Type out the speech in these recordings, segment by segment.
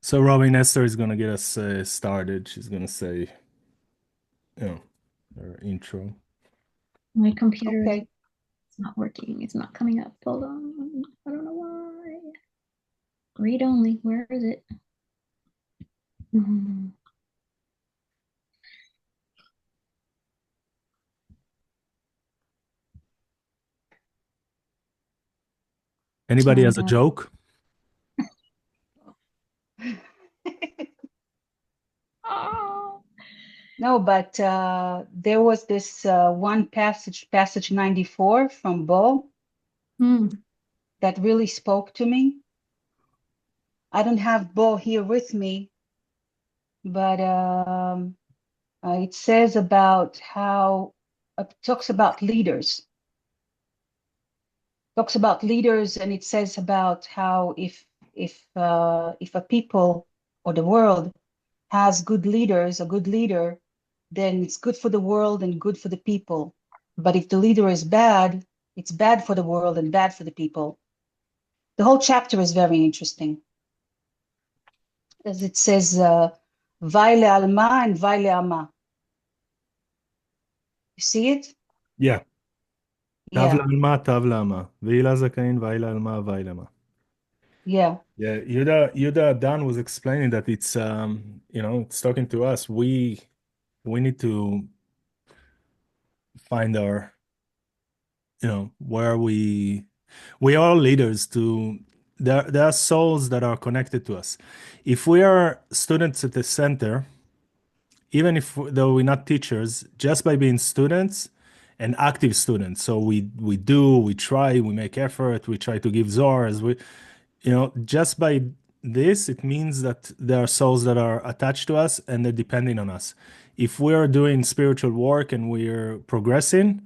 So Robin Esther is gonna get us started. She's gonna say, you know, her intro. My computer is Okay. not working. It's not coming up. Hold on. I don't know why. Read only. Where is it? Mhm. Anybody Sorry, has a guys. joke? Oh. No, but there was this one passage 94 from Bo, Hmm. that really spoke to me. I don't have Bo here with me, but it says about how, talks about leaders, and it says about how if a people or the world has good leaders, a good leader, then it's good for the world and good for the people. But if the leader is bad, it's bad for the world and bad for the people. The whole chapter is very interesting, as it says, Vai le'alma and Vai le'ama. You see it? Yeah. Tav Yeah, la'alma, tav la'ama. Ve'ila zakain, va'ila alma, va'ilama. yeah. Yeah, Yuda Dan was explaining that it's talking to us. We need to find our, where we are leaders to there are souls that are connected to us. If we are students at the center, even if though we're not teachers, just by being students and active students. So we try, we make effort, we try to give Zohar as just by this, it means that there are souls that are attached to us and they're depending on us. If we're doing spiritual work and we're progressing,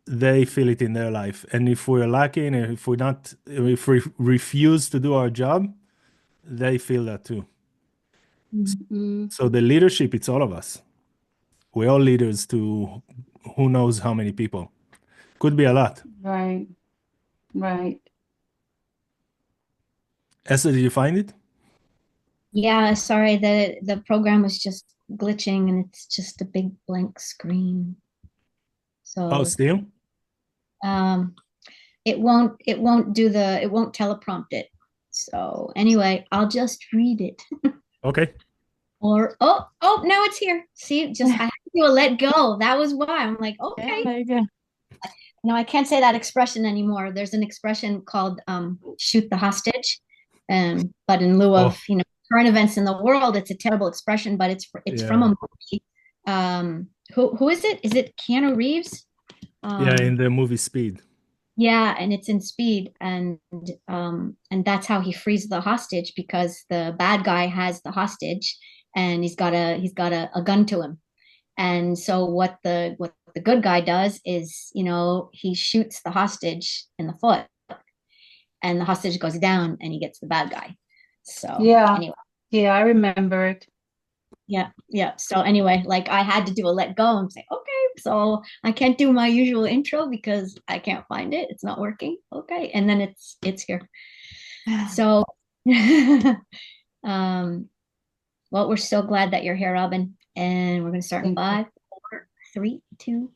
they feel it in their life. And if we're lacking, and if we refuse to do our job, they feel that too. Mm, So the leadership, it's all of us. We're all leaders to who knows how many people. Could be a lot. right, right. Esther, did you find it? Yeah, sorry. The program was just glitching and it's just a big blank screen. Oh, So still? um it won't teleprompt it. So anyway, I'll just read it. Okay. Or now it's here. See, just I had to do a let go. That was why I'm like, Yeah, okay. there you go. No, I can't say that expression anymore. There's an expression called shoot the hostage. But in lieu of, Oh, current events in the world, it's a terrible expression, but it's from a yeah. movie. Who is it? Is it Keanu Reeves? Yeah, in Um, the movie Speed. yeah, and it's in Speed, and that's how he frees the hostage because the bad guy has the hostage, and he's got a gun to him. And so what the good guy does is, he shoots the hostage in the foot, and the hostage goes down, and he gets the bad guy. So Yeah, anyway, yeah, I remember it. yeah, yeah. So anyway, like I had to do a let go and say, okay, so I can't do my usual intro because I can't find it. It's not working. Okay, and then it's here. So, um, well, we're so glad that you're here, Robin, and we're going to start in Thank you. 5, 4, 3, 2,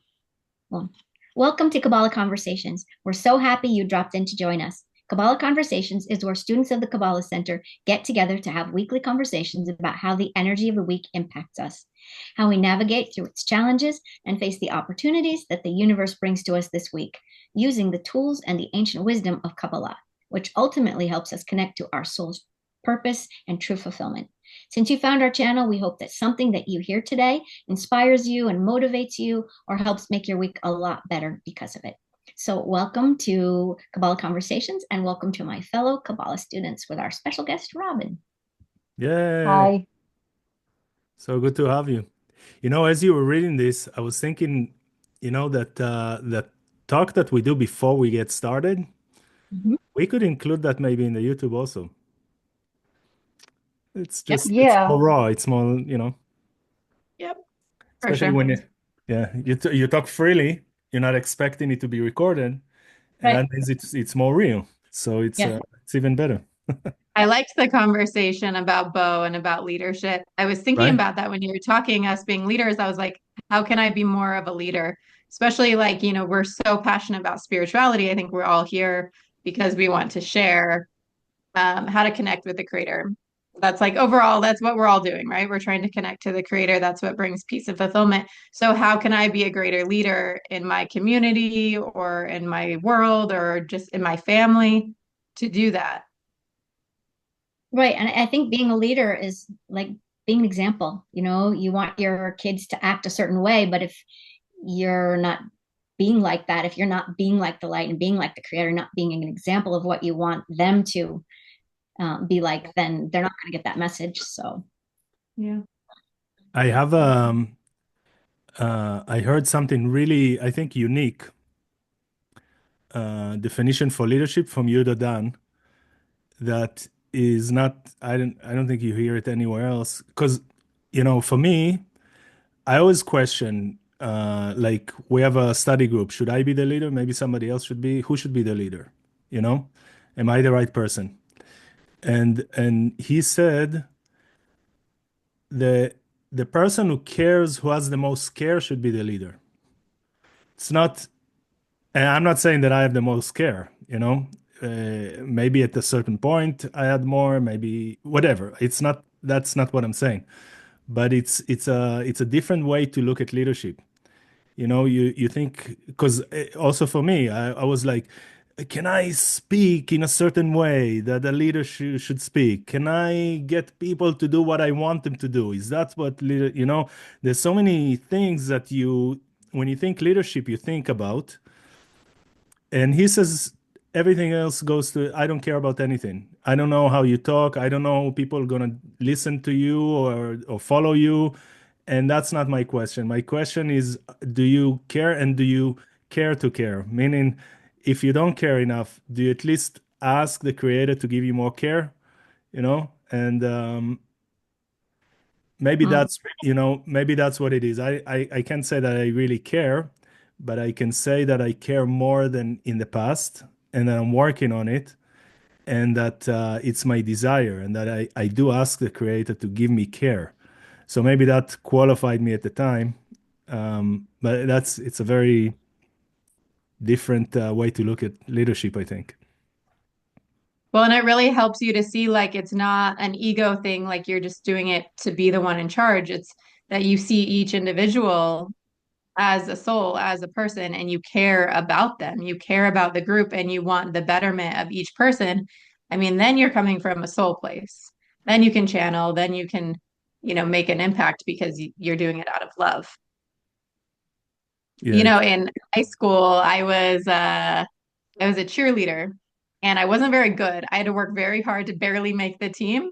1. Welcome to Kabbalah Conversations. We're so happy you dropped in to join us. Kabbalah Conversations is where students of the Kabbalah Center get together to have weekly conversations about how the energy of the week impacts us, how we navigate through its challenges, and face the opportunities that the universe brings to us this week, using the tools and the ancient wisdom of Kabbalah, which ultimately helps us connect to our soul's purpose and true fulfillment. Since you found our channel, we hope that something that you hear today inspires you and motivates you or helps make your week a lot better because of it. So, welcome to Kabbalah Conversations and welcome to my fellow Kabbalah students with our special guest, Robin. Yeah. Hi. So good to have you. As you were reading this, I was thinking, that talk that we do before we get started, Mhm. we could include that maybe in the YouTube also. Yep, It's Yeah, more raw. It's more, yep, for especially sure. when you talk freely. You're not expecting it to be recorded, and Right. that means it's more real. So Yeah. it's even better. I liked the conversation about Bo and about leadership. I was thinking right? about that when you were talking, us being leaders. I was like, how can I be more of a leader? Especially like, we're so passionate about spirituality. I think we're all here because we want to share how to connect with the creator. That's like overall, that's what we're all doing, right? We're trying to connect to the creator. That's what brings peace and fulfillment. So, how can I be a greater leader in my community or in my world or just in my family to do that? Right. And I think being a leader is like being an example. You want your kids to act a certain way, but if you're not being like that, if you're not being like the light and being like the creator, not being an example of what you want them to be like, then they're not going to get that message. So, Yeah. I have I heard something really, I think, unique definition for leadership from Yuda Dan that is not. I don't think you hear it anywhere else. Because, for me, I always question. Like we have a study group. Should I be the leader? Maybe somebody else should be. Who should be the leader? You know, am I the right person? And he said the the person who cares, who has the most care, should be the leader. It's not, and I'm not saying that I have the most care, maybe at a certain point I had more, maybe whatever. That's not what I'm saying. But it's a different way to look at leadership. You think, because also for me, I was like, can I speak in a certain way that the leader should speak? Can I get people to do what I want them to do? Is that what leader, there's so many things that when you think leadership, you think about. And he says everything else goes to, I don't care about anything. I don't know how you talk. I don't know people are gonna listen to you or follow you. And that's not my question. My question is, do you care, and do you care to care? Meaning, if you don't care enough, do you at least ask the creator to give you more care? And maybe mm, that's what it is. I can't say that I really care, but I can say that I care more than in the past, and that I'm working on it, and that it's my desire, and that I do ask the creator to give me care. So maybe that qualified me at the time, but it's a very different way to look at leadership, I think. Well, and it really helps you to see like it's not an ego thing, like you're just doing it to be the one in charge. It's that you see each individual as a soul, as a person, and you care about them. You care about the group and you want the betterment of each person. I mean, then you're coming from a soul place. Then you can channel, then you can, make an impact because you're doing it out of love. Yeah. In high school, I was a cheerleader and I wasn't very good. I had to work very hard to barely make the team.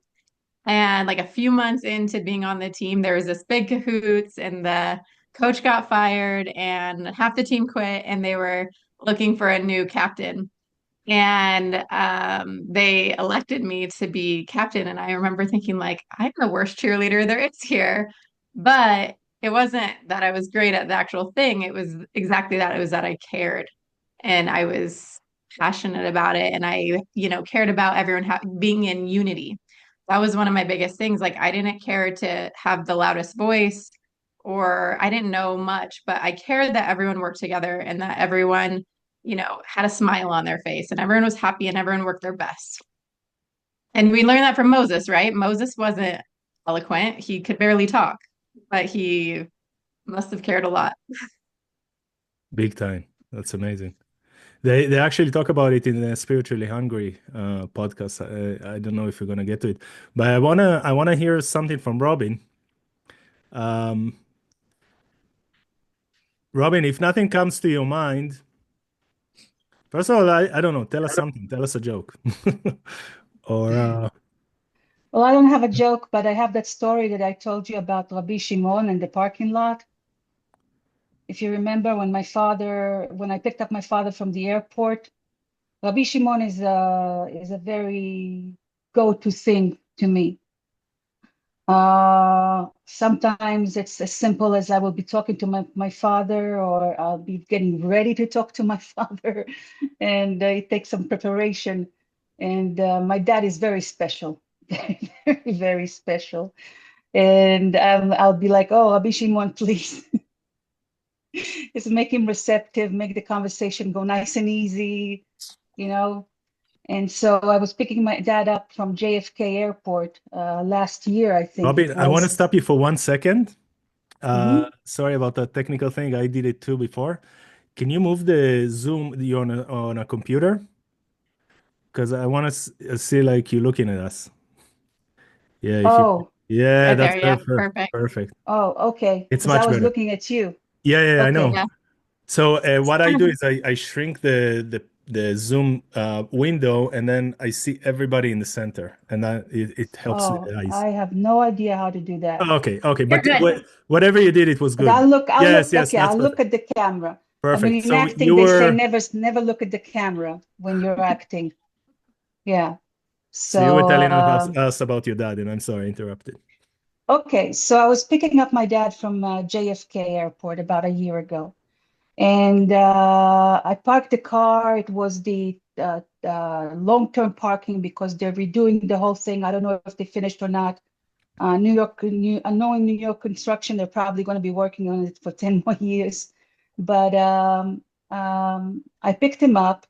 And like a few months into being on the team, there was this big cahoots, and the coach got fired, and half the team quit, and they were looking for a new captain. And they elected me to be captain. And I remember thinking, like, I'm the worst cheerleader there is here. But it wasn't that I was great at the actual thing. It was exactly that. It was that I cared and I was passionate about it. And I, cared about everyone being in unity. That was one of my biggest things. Like, I didn't care to have the loudest voice or I didn't know much, but I cared that everyone worked together and that everyone had a smile on their face and everyone was happy and everyone worked their best. And we learned that from Moses, right? Moses wasn't eloquent. He could barely talk, but he must have cared a lot. Big time. That's amazing. They actually talk about it in the Spiritually Hungry podcast. I don't know if we're gonna get to it, but I wanna hear something from Robin. Um, Robin, if nothing comes to your mind, first of all, I don't know. Tell us something. Tell us a joke, or Well, I don't have a joke, but I have that story that I told you about Rabbi Shimon and the parking lot. If you remember when I picked up my father from the airport, Rabbi Shimon is a very go-to thing to me. Sometimes it's as simple as I will be talking to my father, or I'll be getting ready to talk to my father, and it takes some preparation. And my dad is very special, very, very special. And I'll be like, oh, Rabbi Shimon, please. Just make him receptive, make the conversation go nice and easy, you know. And so I was picking my dad up from JFK Airport last year, I think Robin, it I want to was. stop you for 1 second. Mhm. Sorry about that technical thing. I did it too before. Can you move the Zoom you on a computer? Because I want to see like you looking at us. Yeah, if you, Oh, yeah, Right that's there. Yeah, perfect. perfect. Perfect. okay. It's Because I much was better. looking at you. Yeah, I Okay. know. Yeah. So what I Kind do of is I shrink the Zoom window, and then I see everybody in the center, and it helps the Oh, eyes. I have no idea how to do that. Oh, okay, You're but good. whatever you did, it was But good. okay, That's I'll look perfect. at the camera. I Perfect. mean, in So acting, you they say were never look at the camera when you're acting. Yeah. so you were So, telling us about your dad, and I'm sorry I interrupted. okay, so I was picking up my dad from JFK Airport about a year ago. And I parked the car. It was the long-term parking because they're redoing the whole thing. I don't know if they finished or not. Knowing New York construction, they're probably going to be working on it for 10 more years. But I picked him up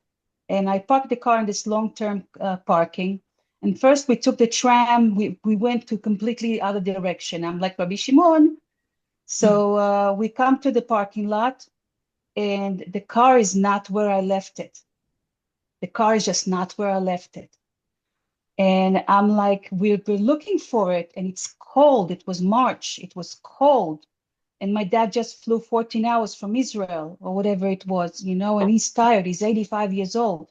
and I parked the car in this long-term parking. And first we took the tram. We went to completely other direction. I'm like, Rabbi Shimon. So we come to the parking lot and the car is not where I left it. The car is just not where I left it. And I'm like, we're looking for it, and it's cold. It was March. It was cold. And my dad just flew 14 hours from Israel or whatever it was, and he's tired. He's 85 years old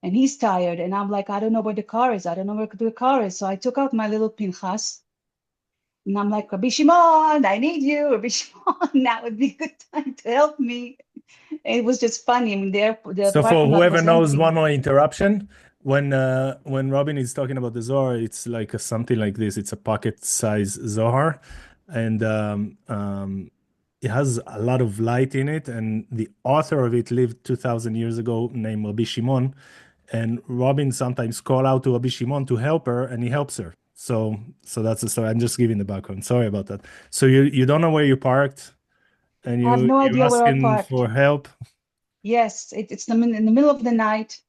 and he's tired. And I'm like, I don't know where the car is. I don't know where the car is. So I took out my little Pinchas and I'm like, Rabbi Shimon, I need you. Rabbi Shimon, that would be a good time to help me. It was just funny. I mean, the So for parking lot whoever was knows, empty. one more interruption. When Robin is talking about the Zohar, it's like something like this. It's a pocket size Zohar, and it has a lot of light in it. And the author of it lived 2,000 years ago, named Rabbi Shimon. And Robin sometimes call out to Rabbi Shimon to help her, and he helps her. So that's the story. I'm just giving the background. Sorry about that. So you don't know where you parked, and I have no you're idea where I asking parked. for help. Yes, it's in the middle of the night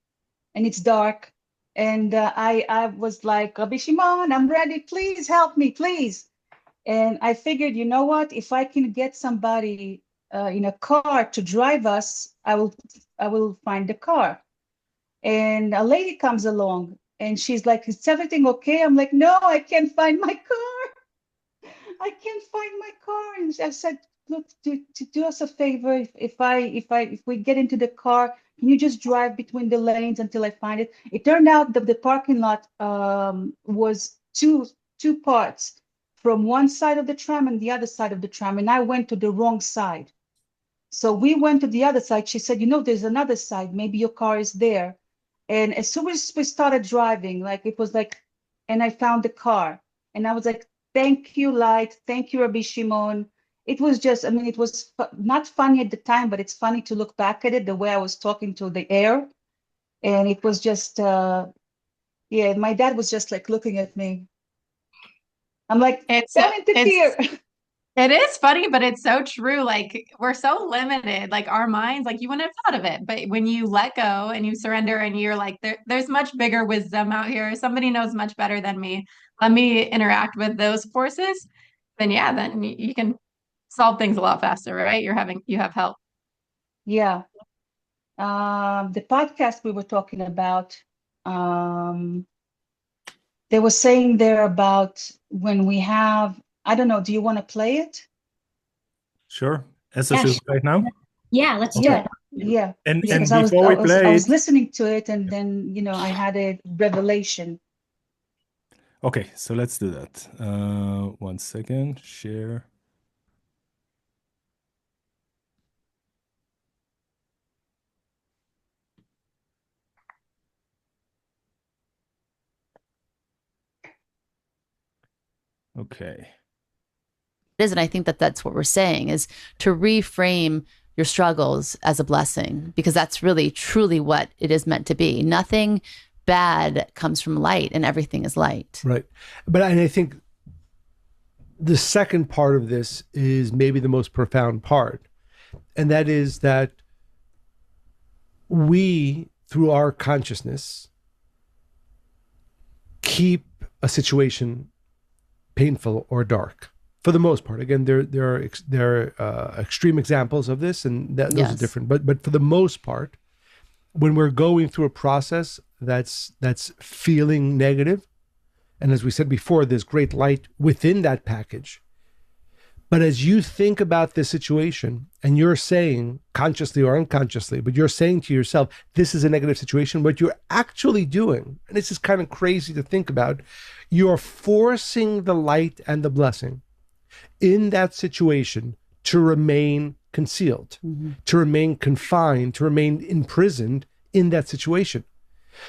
and it's dark. And I was like, Rabbi Shimon, I'm ready. Please help me, please. And I figured, you know what? If I can get somebody in a car to drive us, I will find the car. And a lady comes along and she's like, is everything okay? I'm like, no, I can't find my car. I can't find my car. And I said, look, to do us a favor, if we get into the car, can you just drive between the lanes until I find it? It turned out that the parking lot was two parts, from one side of the tram and the other side of the tram, and I went to the wrong side. So we went to the other side. She said, there's another side. Maybe your car is there. And as soon as we started driving, like it was like, and I found the car. And I was like, thank you, Light. Thank you, Rabbi Shimon. It was just, I mean, it was not funny at the time, but it's funny to look back at it, the way I was talking to the air. And it was just, yeah, my dad was just like looking at me. I'm like, it's don't interfere. it is funny, but it's so true. Like we're so limited, like our minds, like you wouldn't have thought of it. But when you let go and you surrender and you're like, there's much bigger wisdom out here. Somebody knows much better than me. Let me interact with those forces. Then yeah, then you can solve things a lot faster, right? You have help. Yeah. The podcast we were talking about, um, they were saying there about when we have, I don't know, do you want to play it? Sure. As a Yeah, shoot right now. yeah, let's do Okay. it. Yeah, And yeah, and because I was before I we was I play was it, listening to it and then I had a revelation. okay, so let's do that. 1 second. Share. Okay. Is, and I think that that's what we're saying is to reframe your struggles as a blessing, because that's really truly what it is meant to be. Nothing bad comes from light, and everything is light. Right. But I think the second part of this is maybe the most profound part. And that is that we, through our consciousness, keep a situation painful or dark. For the most part. Again, there are extreme examples of this, and those are different. But for the most part, when we're going through a process that's feeling negative, and as we said before, there's great light within that package. But as you think about this situation, and you're saying, consciously or unconsciously, but you're saying to yourself, this is a negative situation, what you're actually doing, and this is kind of crazy to think about, you're forcing the light and the blessing in that situation to remain concealed, to remain confined, to remain imprisoned in that situation.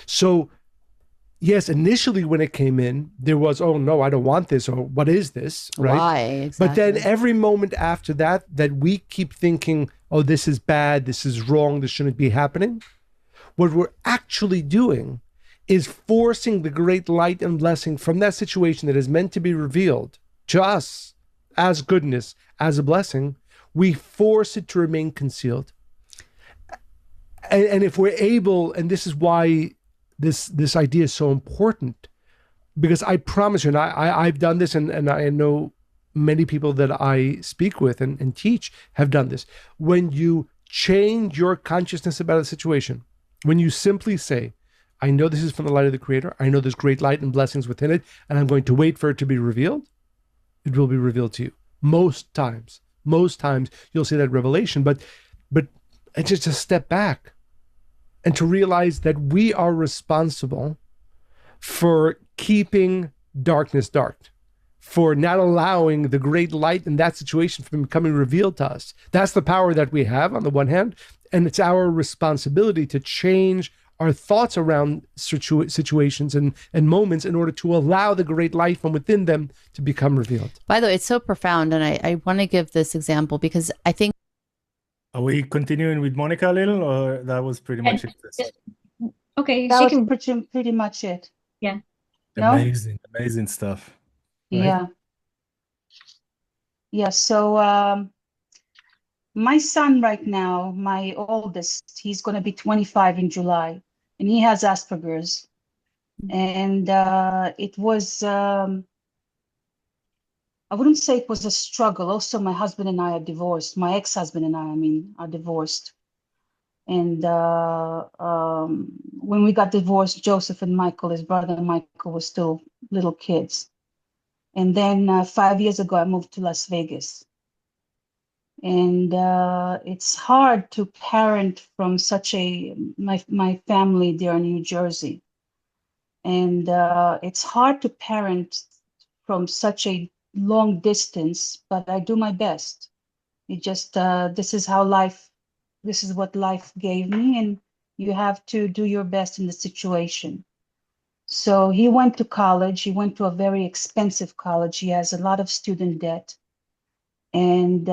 So yes, initially when it came in, there was, oh no, I don't want this, or what is this, right? Why? Exactly. But then every moment after that we keep thinking, oh, this is bad, this is wrong, this shouldn't be happening. What we're actually doing is forcing the great light and blessing from that situation that is meant to be revealed to us as goodness, as a blessing. We force it to remain concealed. And if we're able, and this is why this idea is so important, because I promise you, and I've done this, and I know many people that I speak with and teach have done this. When you change your consciousness about a situation, when you simply say, I know this is from the light of the Creator, I know there's great light and blessings within it, and I'm going to wait for it to be revealed, it will be revealed to you. Most times you'll see that revelation, but it's just a step back and to realize that we are responsible for keeping darkness dark, for not allowing the great light in that situation from becoming revealed to us. That's the power that we have on the one hand, and it's our responsibility to change our thoughts around situations and moments in order to allow the great light from within them to become revealed. By the way, it's so profound. And I want to give this example because I think. Are we continuing with Monica a little, or that was pretty much it? Okay, That she was can. pretty much it. Yeah. No? Amazing stuff. Right? Yeah. So my son right now, my oldest, he's going to be 25 in July, and he has Asperger's. And it was, I wouldn't say it was a struggle. Also, my husband and I are divorced. My ex-husband and I mean, are divorced. And when we got divorced, Joseph and Michael, his brother Michael, were still little kids. And then 5 years ago, I moved to Las Vegas. And it's hard to parent from such my family there in New Jersey. And it's hard to parent from such a long distance, but I do my best. It just, this is what life gave me, and you have to do your best in the situation. So he went to college. He went to a very expensive college. He has a lot of student debt, and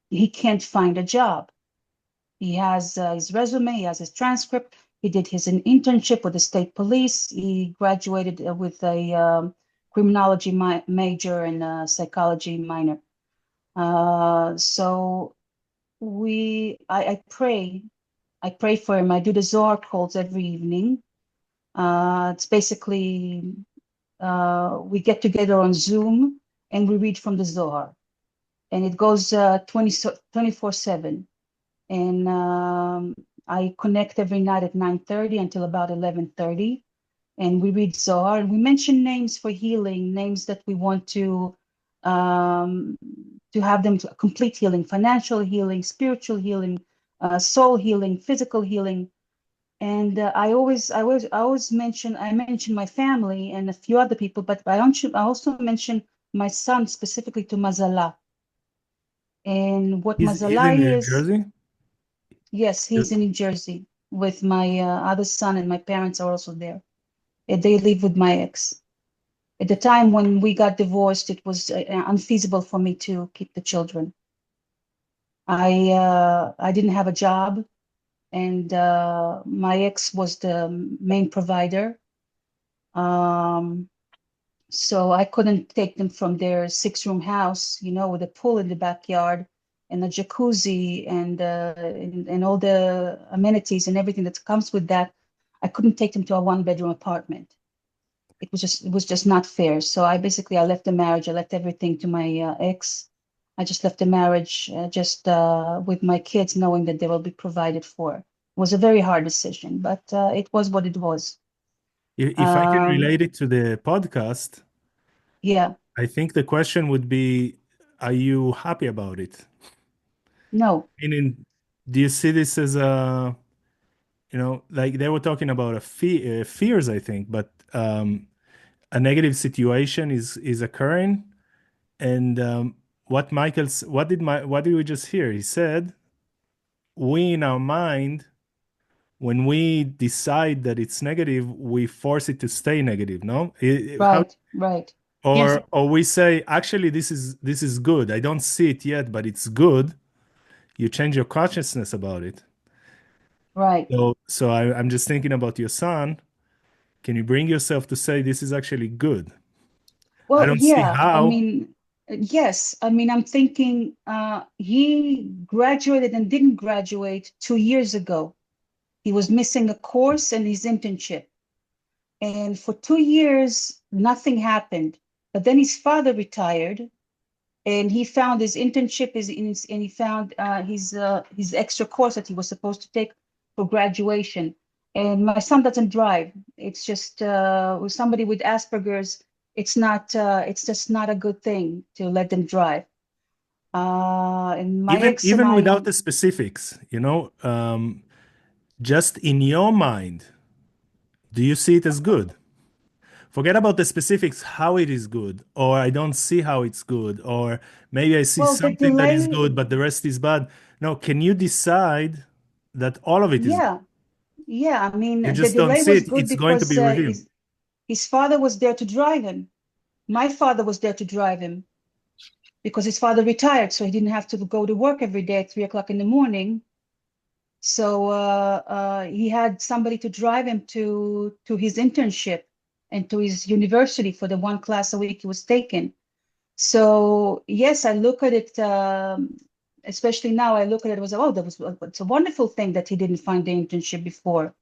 he can't find a job. He has his resume, he has his transcript. He did his internship with the state police. He graduated with a criminology major and a psychology minor. So I pray for him. I do the Zohar calls every evening. It's basically, we get together on Zoom and we read from the Zohar, and it goes 24/7. And I connect every night at 9:30 until about 11:30, and we read Zohar, and we mention names for healing, names that we want to have them to complete healing, financial healing, spiritual healing, soul healing, physical healing. And I always mention my family and a few other people, but I also mention my son specifically to Mazala. And what He's Mazala in New is. Jersey? Yes, he's in New Jersey with my other son, and my parents are also there. They live with my ex. At the time when we got divorced, it was unfeasible for me to keep the children. I didn't have a job, and my ex was the main provider. So I couldn't take them from their 6-room house, with a pool in the backyard and a jacuzzi and all the amenities and everything that comes with that. I couldn't take them to a 1-bedroom apartment. It was just not fair. So I left the marriage. I left everything to my ex. I just left the marriage just with my kids, knowing that they will be provided for. It was a very hard decision, but it was what it was. If I can relate it to the podcast, Yeah, I think the question would be, are you happy about it? no, Meaning, do you see this as like they were talking about fears, I think, but a negative situation is occurring, and what did we just hear? He said, we in our mind, when we decide that it's negative, we force it to stay negative, no? How right, right, Yes. or we say, actually, this is good. I don't see it yet, but it's good. You change your consciousness about it. right. So I'm just thinking about your son. Can you bring yourself to say this is actually good? I Well, don't see yeah, I how. mean, yes, I mean, I'm thinking he graduated and didn't graduate 2 years ago. He was missing a course and his internship. And for 2 years, nothing happened. But then his father retired and he found his internship and he found his extra course that he was supposed to take for graduation. And my son doesn't drive. It's just with somebody with Asperger's, it's just not a good thing to let them drive. And my even ex and even I, without the specifics, just in your mind, do you see it as good? Forget about the specifics, how it is good, or I don't see how it's good, or maybe I see well, the something that is delay, good, but the rest is bad. No, can you decide that all of it is good? yeah, yeah. I mean, You the just don't delay see was it. good It's going to because be revealed. his father was there to drive him. My father was there to drive him because his father retired, so he didn't have to go to work every day at 3 o'clock in the morning. So he had somebody to drive him to his internship and to his university for the 1 class a week he was taking. So yes, I look at it, especially now. I look at it as it's a wonderful thing that he didn't find the internship before.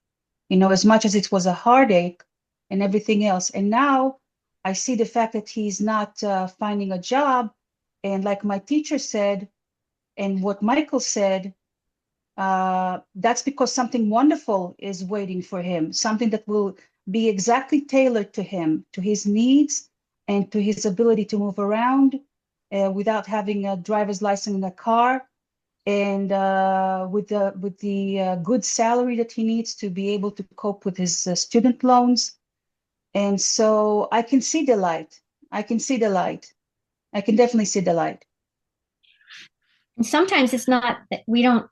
As much as it was a heartache and everything else. And now I see the fact that he's not finding a job. And like my teacher said, and what Michael said, that's because something wonderful is waiting for him, something that will be exactly tailored to him, to his needs, and to his ability to move around without having a driver's license in a car, and with the good salary that he needs to be able to cope with his student loans. And so I can see the light. I can see the light. I can definitely see the light. And sometimes it's not that we don't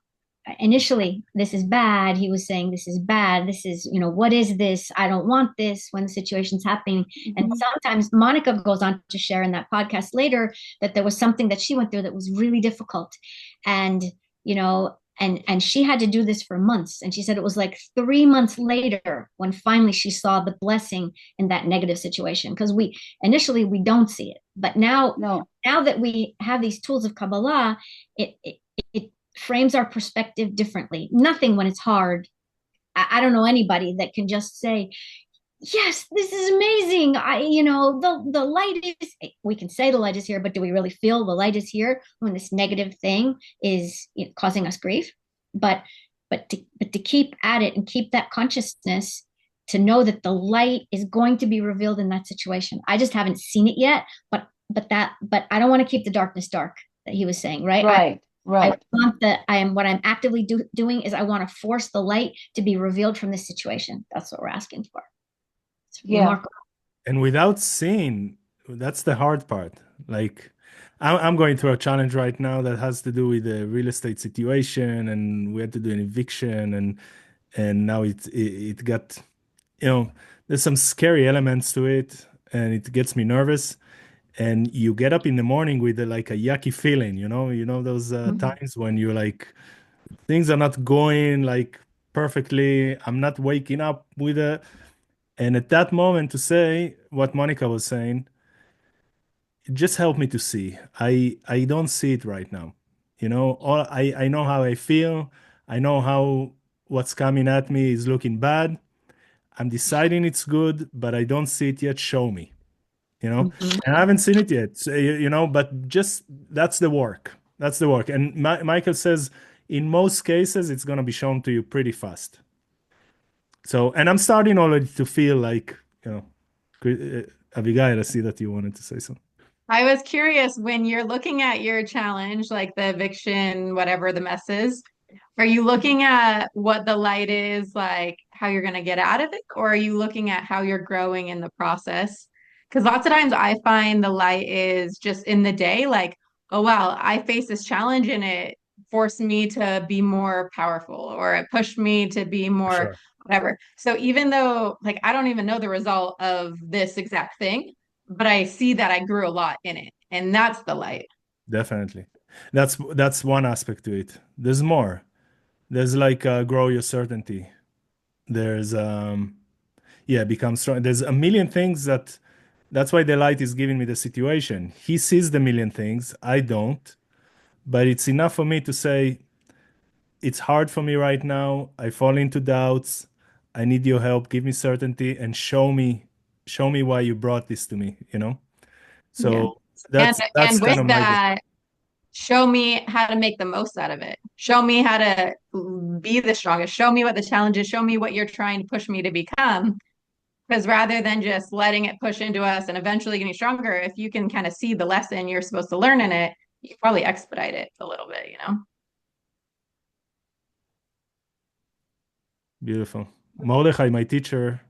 initially, this is bad. He was saying, this is bad. This is, what is this? I don't want this when the situation's happening. And Mhm. sometimes Monica goes on to share in that podcast later that there was something that she went through that was really difficult. And, and she had to do this for months. And she said it was like 3 months later when finally she saw the blessing in that negative situation. Because initially we don't see it. But now No, that we have these tools of Kabbalah, it frames our perspective differently. Nothing when it's hard. I don't know anybody that can just say, yes, this is amazing. The light is, we can say the light is here, but do we really feel the light is here when this negative thing is causing us grief? But to keep at it and keep that consciousness, to know that the light is going to be revealed in that situation. I just haven't seen it yet, but I don't want to keep the darkness dark, that he was saying, right? right, I right. want what I'm actively doing is I want to force the light to be revealed from this situation. That's what we're asking for. It's Yeah. remarkable. And without seeing, that's the hard part. Like, I'm going through a challenge right now that has to do with the real estate situation, and we had to do an eviction, and now it got, there's some scary elements to it, and it gets me nervous. And you get up in the morning with like a yucky feeling, those Mhm. times when you're like, things are not going like perfectly. I'm not waking up with a, and at that moment to say what Monica was saying, it just helped me to see. I don't see it right now. I know how I feel. I know how what's coming at me is looking bad. I'm deciding it's good, but I don't see it yet. Show me, Mhm. and I haven't seen it yet. So, but just that's the work. That's the work. And Michael says in most cases, it's going to be shown to you pretty fast. So, and I'm starting already to feel like, Abigail, I see that you wanted to say something. I was curious when you're looking at your challenge, like the eviction, whatever the mess is, are you looking at what the light is, like how you're going to get out of it, or are you looking at how you're growing in the process? Because lots of times I find the light is just in the day, like, oh, wow, I faced this challenge and it forced me to be more powerful, or it pushed me to be more Sure. whatever. So even though, like, I don't even know the result of this exact thing, but I see that I grew a lot in it, and that's the light. Definitely. That's one aspect to it. There's more. There's like grow your certainty. There's become strong. There's a million things that's why the light is giving me the situation. He sees the million things. I don't. But it's enough for me to say, it's hard for me right now. I fall into doubts. I need your help. Give me certainty and show me why you brought this to me. Yeah. So And that's and kind with of my goal. that, show me how to make the most out of it. Show me how to be the strongest. Show me what the challenge is. Show me what you're trying to push me to become. Because rather than just letting it push into us and eventually getting stronger, if you can kind of see the lesson you're supposed to learn in it, you can probably expedite it a little bit, you know? Beautiful. Mordechai, my teacher,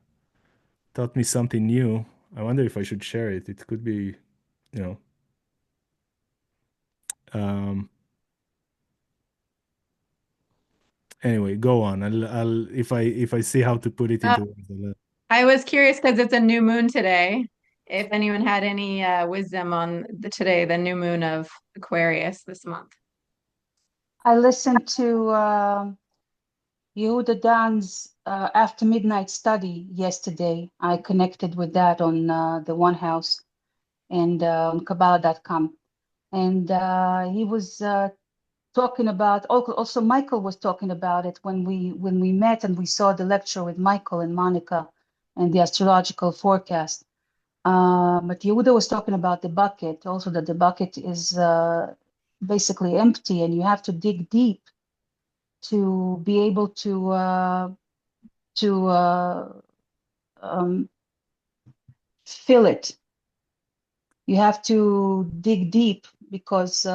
taught me something new. I wonder if I should share it. It could be, you know, um, anyway, go on. I'll if I see how to put it Uh, into words, I was curious because it's a new moon today. If anyone had any wisdom on the new moon of Aquarius this month. I listened to Yehuda Dan's After Midnight study yesterday. I connected with that on the One House and on Kabbalah.com. And he was talking about, also Michael was talking about it when we met and we saw the lecture with Michael and Monica and the astrological forecast. But Yehuda was talking about the bucket, also that the bucket is basically empty and you have to dig deep to be able to fill it. You have to dig deep because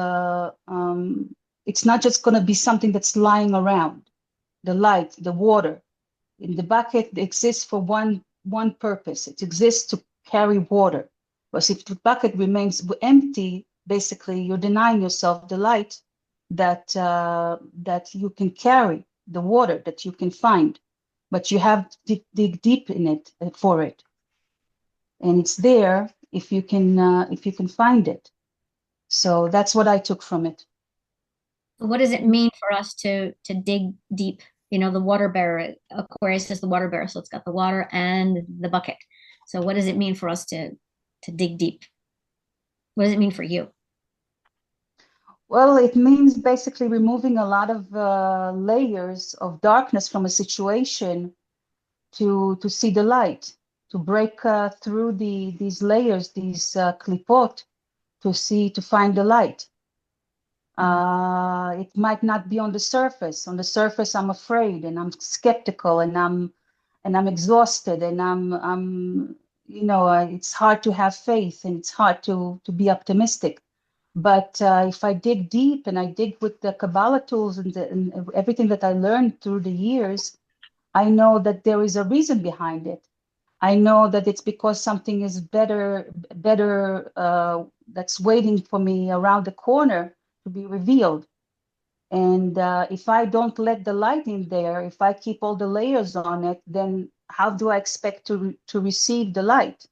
it's not just going to be something that's lying around. The light, the water in the bucket exists for one purpose. It exists to carry water. But if the bucket remains empty, basically you're denying yourself the light that you can carry, the water that you can find. But you have to dig deep in it for it, and it's there if you can find it. So that's what I took from it. What does it mean for us to dig deep? The water bearer, Aquarius is the water bearer, so it's got the water and the bucket. So what does it mean for us to dig deep? What does it mean for you? Well, it means basically removing a lot of layers of darkness from a situation to see the light, to break through these layers, these klipot, to find the light. It might not be on the surface. On the surface, I'm afraid and I'm skeptical and I'm exhausted and I'm it's hard to have faith and it's hard to be optimistic. But if I dig deep and I dig with the Kabbalah tools and everything that I learned through the years, I know that there is a reason behind it. I know that it's because something is better that's waiting for me around the corner to be revealed. And if I don't let the light in there, if I keep all the layers on it, then how do I expect to receive the light,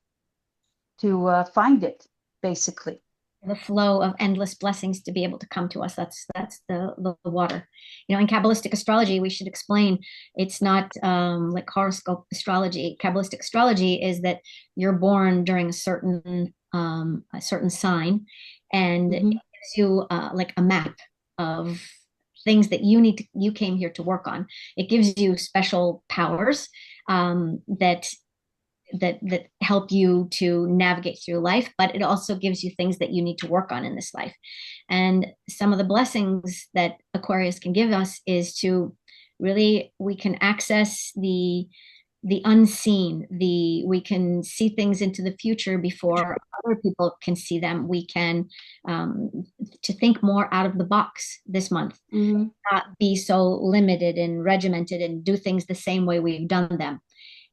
to find it, basically? the flow of endless blessings to be able to come to us. That's the water. In Kabbalistic astrology, we should explain it's not like horoscope astrology. Kabbalistic astrology is that you're born during a certain sign, and it gives you like a map of things that you came here to work on. It gives you special powers that help you to navigate through life, but it also gives you things that you need to work on in this life. And some of the blessings that Aquarius can give us is to really, we can access the unseen, we can see things into the future before other people can see them. We can to think more out of the box this month, not be so limited and regimented and do things the same way we've done them.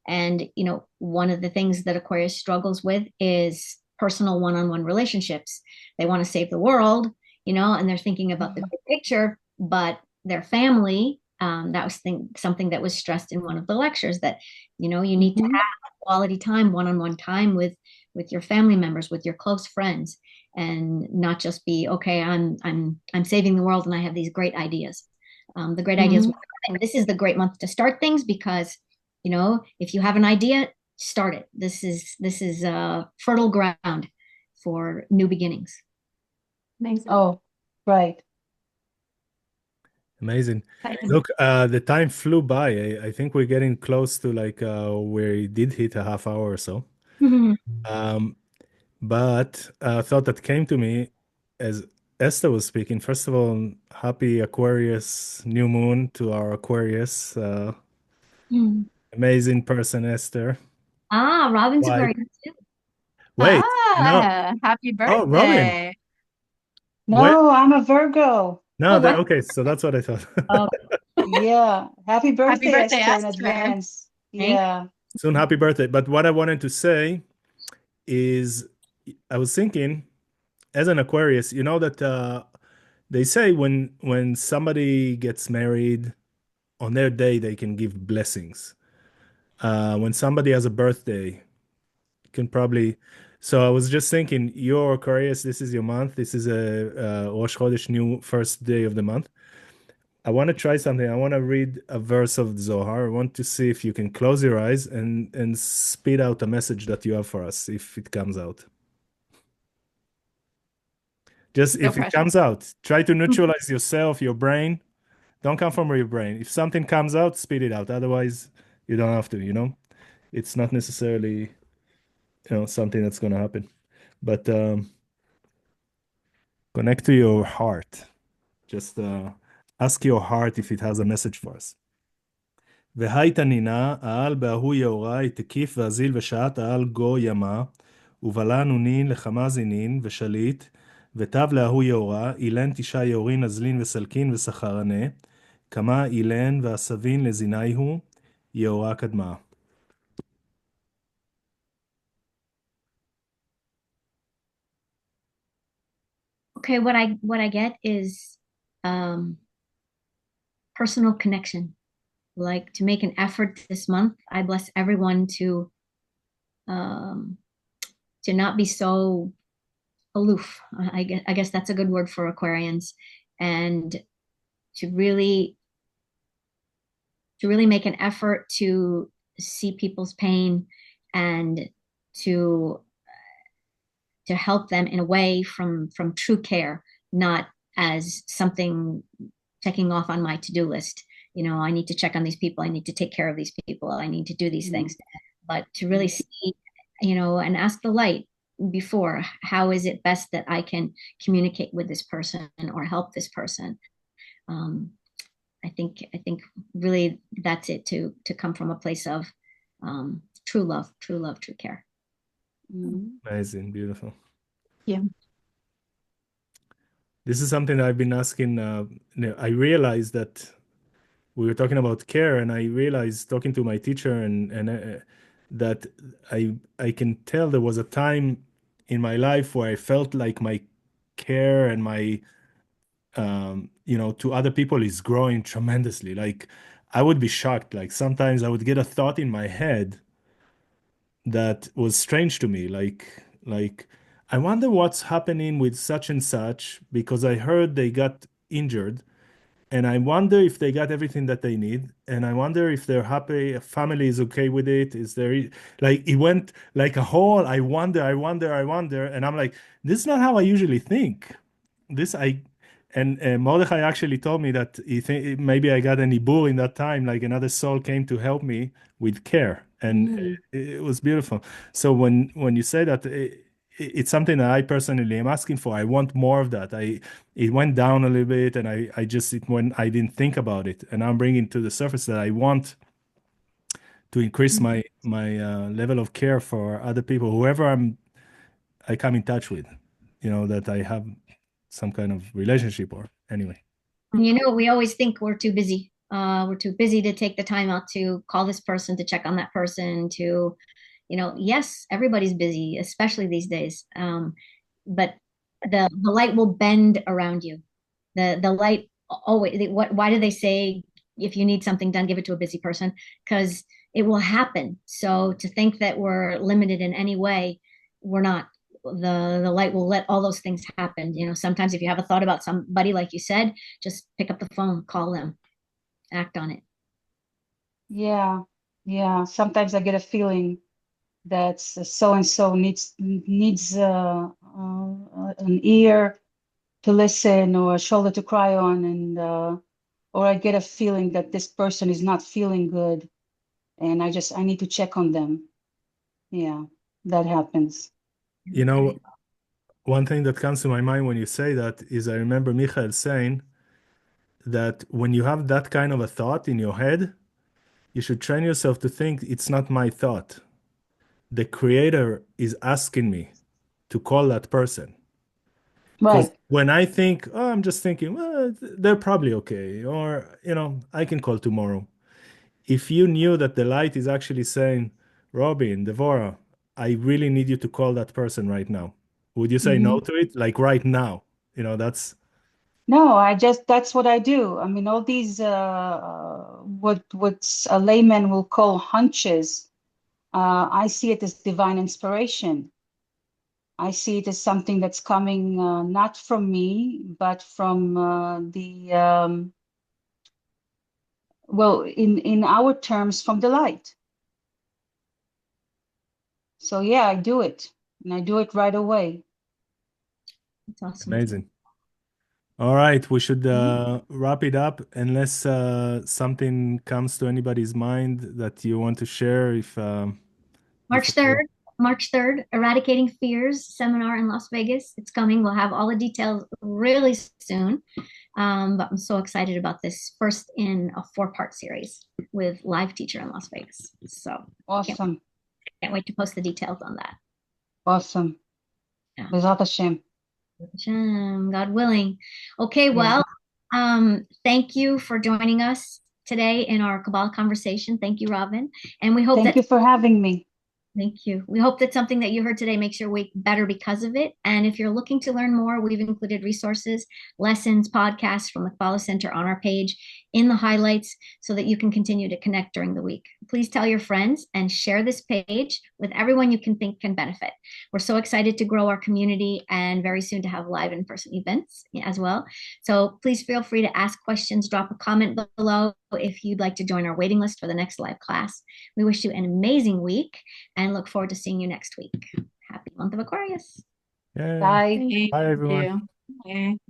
And, one of the things that Aquarius struggles with is personal one-on-one relationships. They want to save the world, and they're thinking about the big picture, but their family, that was something that was stressed in one of the lectures, that, you need to have quality time, one-on-one time with your family members, with your close friends, and not just be, okay, I'm saving the world and I have these great ideas. The great ideas. This is the great month to start things because if you have an idea, start it. This is fertile ground for new beginnings. Amazing. Oh, right. Amazing. Look, the time flew by. I think we're getting close to like where it did hit a half hour or so. But a thought that came to me as Esther was speaking. First of all, happy Aquarius new moon to our Aquarius. Amazing person, Esther. Robin's Why? Aquarius too. Wait, no. Happy Oh, Robin. birthday. No, I'm a Virgo. No, what? okay, so that's what I thought. Oh, Yeah. Happy birthday, birthday, Esther, in Esther. advance. Thank Yeah. Soon, happy birthday. But what I wanted to say is, I was thinking, as an Aquarius, you know that they say when somebody gets married, on their day they can give blessings. When somebody has a birthday, you can probably. So I was just thinking, you're Aquarius. This is your month. This is a Rosh Chodesh, new first day of the month. I want to try something. I want to read a verse of the Zohar. I want to see if you can close your eyes and spit out a message that you have for us, if it comes out. Just No if it pressure. comes out, try to neutralize yourself, your brain. Don't come from your brain. If something comes out, spit it out. Otherwise, you don't have to. It's not necessarily, something that's going to happen. But connect to your heart. Just ask your heart if it has a message for us. והייתה נינה, העל בהוא יאורה, תקיף ואזיל ושעת העל גו ימה, ובלה נונין לכמה זינין ושליט, ותב להוא יאורה, אילן תשעה יאורין נזלין וסלקין וסחרנה, כמה אילן ועשבין לזיני הוא, יאורה קדמה. Okay, what I get is personal connection. Like, to make an effort this month. I bless everyone to not be so aloof. I guess that's a good word for Aquarians, and to really make an effort to see people's pain and to help them in a way from true care, not as something checking off on my to-do list. I need to check on these people. I need to take care of these people. I need to do these things. But to really see, and ask the light before, how is it best that I can communicate with this person or help this person? I think really that's it, to come from a place of true love, true care. Amazing, beautiful. Yeah. This is something that I've been asking. I realized that we were talking about care, and I realized talking to my teacher and that I can tell there was a time in my life where I felt like my care and my to other people is growing tremendously. Like, I would be shocked. Like, sometimes I would get a thought in my head that was strange to me. Like I wonder what's happening with such and such because I heard they got injured. And I wonder if they got everything that they need. And I wonder if they're happy, if family is okay with it. Is there like it went like a whole, I wonder, I wonder, I wonder. And I'm like, this is not how I usually think. This I and Mordechai actually told me that he maybe I got an ibur in that time, like another soul came to help me with care, and it was beautiful. So when you say that, it's something that I personally am asking for. I want more of that. It went down a little bit, and I just it when I didn't think about it, and I'm bringing to the surface that I want to increase my level of care for other people, whoever I come in touch with, that I have some kind of relationship or anyway. You know, we always think we're too busy. We're too busy to take the time out to call this person, to check on that person, to, yes, everybody's busy, especially these days. But the light will bend around you. The light always, why do they say if you need something done, give it to a busy person? Because it will happen. So to think that we're limited in any way, we're not. The light will let all those things happen. Sometimes if you have a thought about somebody, like you said, just pick up the phone, call them, act on it. Yeah, yeah. Sometimes I get a feeling that so and so needs an ear to listen or a shoulder to cry on, and or I get a feeling that this person is not feeling good, and I need to check on them. Yeah, that happens. One thing that comes to my mind when you say that is I remember Michael saying that when you have that kind of a thought in your head, you should train yourself to think it's not my thought. The creator is asking me to call that person. Because Right. when I think, oh, I'm just thinking, well, they're probably okay, or, I can call tomorrow. If you knew that the light is actually saying, Robin, Devorah, I really need you to call that person right now, would you say no to it? Like right now, that's. No, that's what I do. I mean, all these what a layman will call hunches, I see it as divine inspiration. I see it as something that's coming not from me, but from well, in our terms, from the light. So yeah, I do it, and I do it right away. That's awesome. Amazing. All right, we should wrap it up unless something comes to anybody's mind that you want to share. If March 3rd, March 3rd, Eradicating Fears seminar in Las Vegas. It's coming. We'll have all the details really soon. But I'm so excited about this, first in a 4-part series with live teacher in Las Vegas. So Awesome. Can't wait to post the details on that. Awesome. Yeah. Bezrat Hashem. God willing. Okay, well, thank you for joining us today in our Kabbalah conversation. Thank you, Robin. And we hope Thank you for having me. Thank you. We hope that something that you heard today makes your week better because of it. And if you're looking to learn more, we've included resources, lessons, podcasts from the Kabbalah Center on our page in the highlights so that you can continue to connect during the week. Please tell your friends and share this page with everyone you can think can benefit. We're so excited to grow our community and very soon to have live in-person events as well. So please feel free to ask questions, drop a comment below if you'd like to join our waiting list for the next live class. We wish you an amazing week and look forward to seeing you next week. Happy month of Aquarius. Yeah. Bye. Bye, everyone. Thank you. Bye.